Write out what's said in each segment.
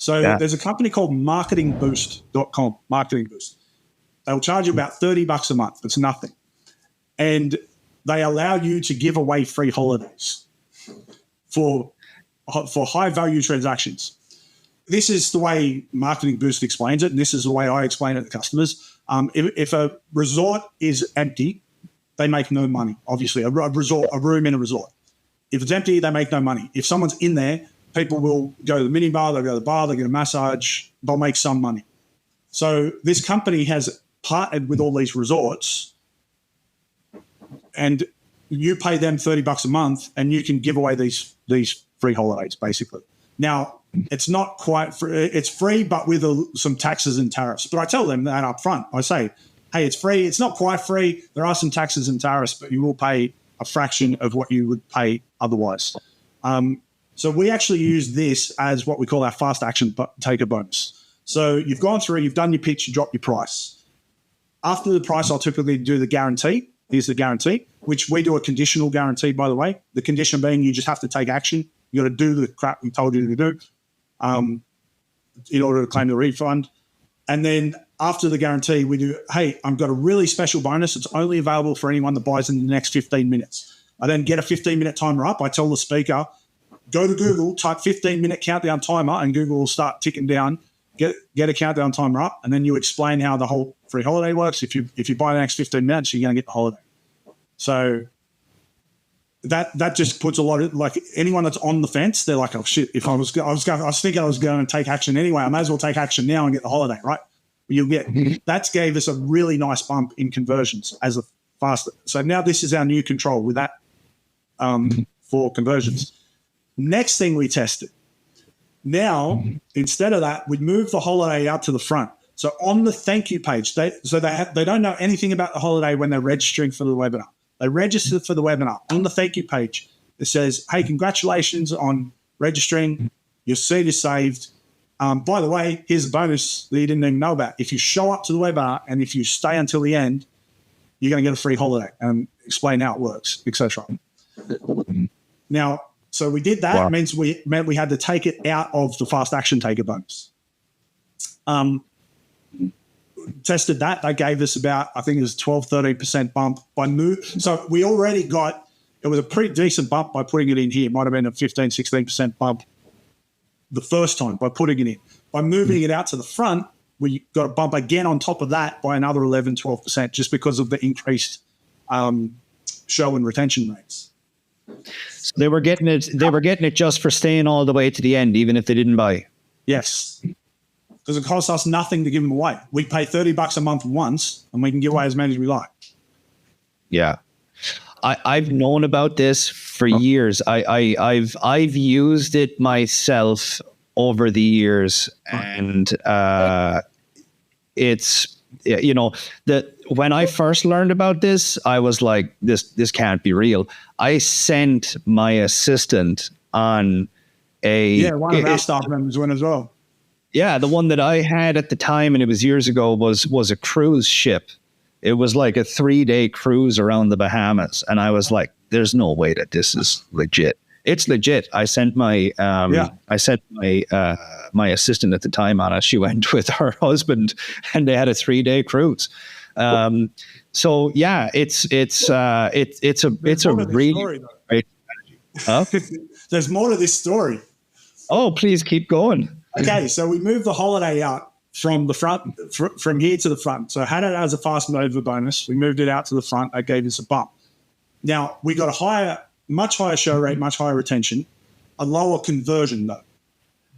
So there's a company called marketingboost.com, Marketing Boost. They'll charge you about $30 a month. It's nothing. And they allow you to give away free holidays for high-value transactions. This is the way Marketing Boost explains it, and this is the way I explain it to customers. If a resort is empty, they make no money, obviously, a room in a resort. If it's empty, they make no money. If someone's in there, people will go to the mini bar, they'll go to the bar, they'll get a massage, they'll make some money. So this company has partnered with all these resorts, and you pay them $30 a month and you can give away these free holidays, basically. Now, it's not quite free. It's free, but with some taxes and tariffs. But I tell them that up front. I say, hey, it's free. It's not quite free. There are some taxes and tariffs, but you will pay a fraction of what you would pay otherwise. So we actually use this as what we call our fast action taker bonus. So you've gone through, you've done your pitch, you drop your price. After the price, I'll typically do the guarantee. Here's the guarantee, which we do a conditional guarantee, by the way. The condition being you just have to take action. You got to do the crap we told you to do in order to claim the refund. And then after the guarantee, we do, hey, I've got a really special bonus. It's only available for anyone that buys in the next 15 minutes. I then get a 15-minute timer up. I tell the speaker, go to Google, type 15-minute countdown timer, and Google will start ticking down. Get a countdown timer up, and then you explain how the whole free holiday works. If you buy the next 15 minutes, you're going to get the holiday. So that just puts a lot of, like, anyone that's on the fence, they're like, oh shit, if I was thinking I was going to take action anyway, I may as well take action now and get the holiday, right? That gave us a really nice bump in conversions as a faster. So now this is our new control with that for conversions. Next thing we tested. Now, instead of that, we move the holiday out to the front. So on the thank you page, they don't know anything about the holiday when they're registering for the webinar. They register for the webinar. On the thank you page, it says, hey, congratulations on registering. Your seat is saved. By the way, here's a bonus that you didn't even know about. If you show up to the webinar and if you stay until the end, you're going to get a free holiday, and explain how it works, etc. Now, so we did that. Wow. It meant we had to take it out of the fast action taker bonus. Tested that. They gave us about, I think it was 12, 13% bump by move. So we already got, it was a pretty decent bump by putting it in here. It might have been a 15, 16% bump the first time by putting it in. By moving it out to the front, we got a bump again on top of that by another 11, 12% just because of the increased show and retention rates. So they were getting it just for staying all the way to the end, even if they didn't buy. Yes. Because it costs us nothing to give them away. We pay $30 a month once, and we can give away as many as we like. Yeah, I've known about this for years. I've used it myself over the years, and it's, you know, that when I first learned about this, I was like, this can't be real. I sent my assistant on one of our staff members went as well. Yeah, the one that I had at the time, and it was years ago, was a cruise ship. It was like a 3-day cruise around the Bahamas, and I was like, "There's no way that this is legit." It's legit. I sent my my assistant at the time on it. She went with her husband, and they had a 3-day cruise. So yeah, it's a really great strategy. Huh? There's more to this story. Oh, please keep going. Okay, so we moved the holiday out from the front, from here to the front. So I had it as a fast mover bonus. We moved it out to the front. That gave us a bump. Now, we got a much higher show rate, much higher retention, a lower conversion though,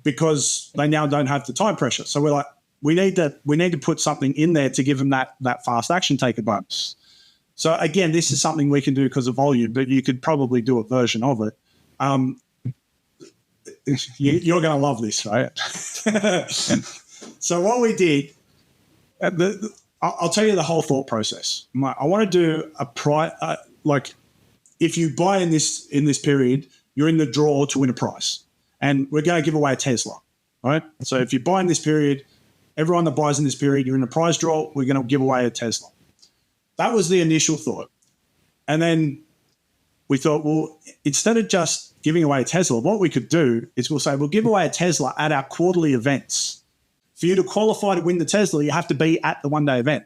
because they now don't have the time pressure. So we're like, we need to put something in there to give them that fast action taker bonus. So again, this is something we can do because of volume, but you could probably do a version of it. You're going to love this, right? So what we did, I'll tell you the whole thought process. I want to do like if you buy in this period, you're in the draw to win a prize, and we're going to give away a Tesla, right? So if you buy in this period, everyone that buys in this period, you're in a prize draw. We're going to give away a Tesla. That was the initial thought, and then we thought, well, instead of just giving away a Tesla, what we could do is we'll say, we'll give away a Tesla at our quarterly events. For you to qualify to win the Tesla, you have to be at the one-day event.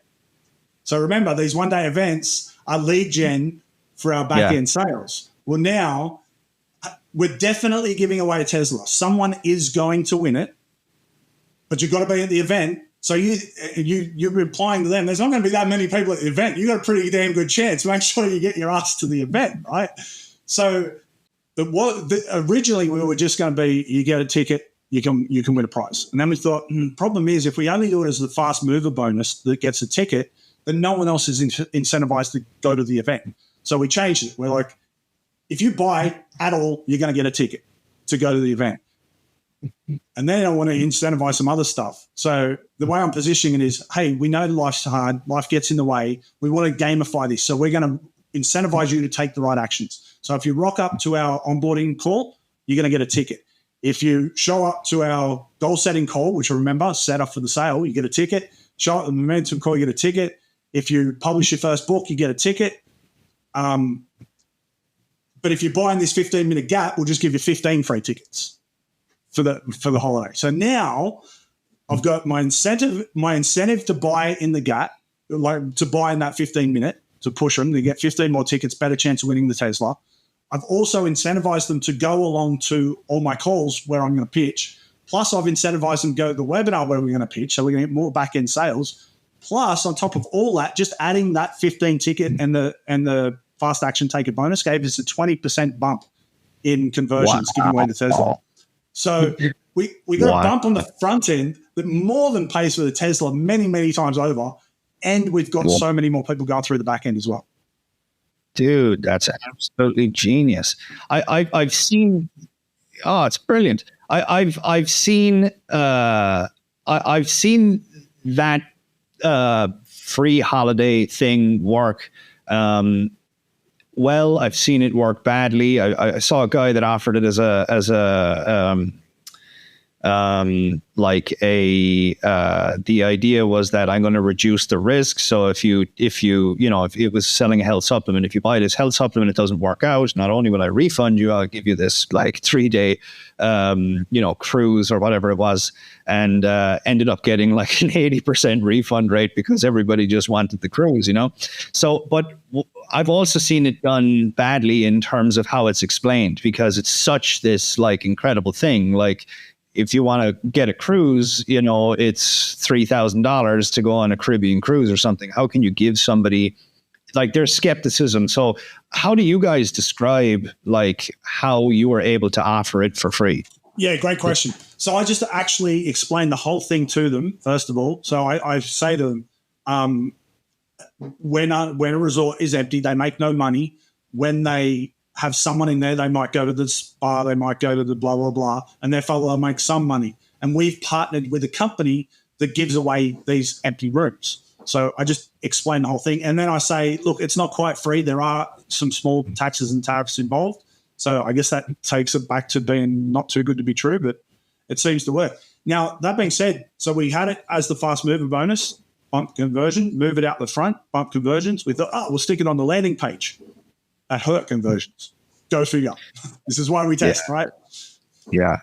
So remember, these one-day events are lead gen for our back-end sales. Well, now we're definitely giving away a Tesla. Someone is going to win it, but you've got to be at the event. So you're implying to them, there's not going to be that many people at the event. You've got a pretty damn good chance. Make sure you get your ass to the event, right? So originally we were just going to be, you get a ticket, you can win a prize. And then we thought, problem is if we only do it as the fast mover bonus that gets a ticket, then no one else is incentivized to go to the event. So we changed it. We're like, if you buy at all, you're going to get a ticket to go to the event. And then I want to incentivize some other stuff. So the way I'm positioning it is, hey, we know life's hard. Life gets in the way. We want to gamify this. So we're going to incentivize you to take the right actions. So if you rock up to our onboarding call, you're going to get a ticket. If you show up to our goal setting call, which remember, set up for the sale, you get a ticket. Show up at the momentum call, you get a ticket. If you publish your first book, you get a ticket. But if you buy in this 15-minute gap, we'll just give you 15 free tickets for the holiday. So now I've got my incentive to buy in the gap, like to buy in that 15-minute, to push them to get 15 more tickets, better chance of winning the Tesla. I've also incentivized them to go along to all my calls where I'm going to pitch. Plus, I've incentivized them to go to the webinar where we're going to pitch, so we're going to get more back-end sales. Plus, on top of all that, just adding that 15 ticket and the fast action taker bonus gave us a 20% bump in conversions, giving away the Tesla. So we got a bump on the front end that more than pays for the Tesla many, many times over. And we've got so many more people going through the back end as well. Dude, that's absolutely genius. I've seen. Oh, it's brilliant. I've seen that free holiday thing work. Well, I've seen it work badly. I saw a guy that offered it the idea was that I'm going to reduce the risk. So if it was selling a health supplement, if you buy this health supplement, it doesn't work out. Not only will I refund you, I'll give you this like 3-day, cruise or whatever it was, and ended up getting like an 80% refund rate because everybody just wanted the cruise, So, but I've also seen it done badly in terms of how it's explained, because it's such this like incredible thing. Like, if you want to get a cruise, it's $3,000 to go on a Caribbean cruise or something. How can you give somebody, like, there's skepticism. So how do you guys describe like how you were able to offer it for free? Yeah, great question. So I just actually explain the whole thing to them, first of all. So I say to them, when a resort is empty, they make no money. When they have someone in there, they might go to the spa, they might go to the blah, blah, blah, and therefore they'll make some money. And we've partnered with a company that gives away these empty rooms. So I just explain the whole thing. And then I say, look, it's not quite free. There are some small taxes and tariffs involved. So I guess that takes it back to being not too good to be true, but it seems to work. Now, that being said, so we had it as the fast mover bonus, bump conversion, move it out the front, bump conversions. We thought, we'll stick it on the landing page. That hurt conversions. Go figure. This is why we test, right? Yeah.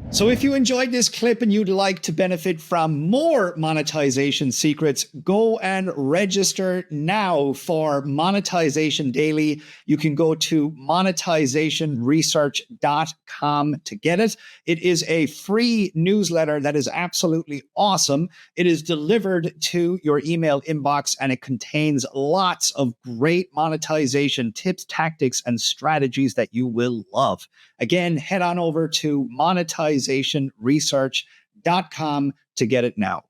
So if you enjoyed this clip and you'd like to benefit from more monetization secrets, go and register now for Monetization Daily. You can go to monetizationresearch.com to get it. It is a free newsletter that is absolutely awesome. It is delivered to your email inbox, and it contains lots of great monetization tips, tactics, and strategies that you will love. Again, head on over to monetizationresearch.com to get it now.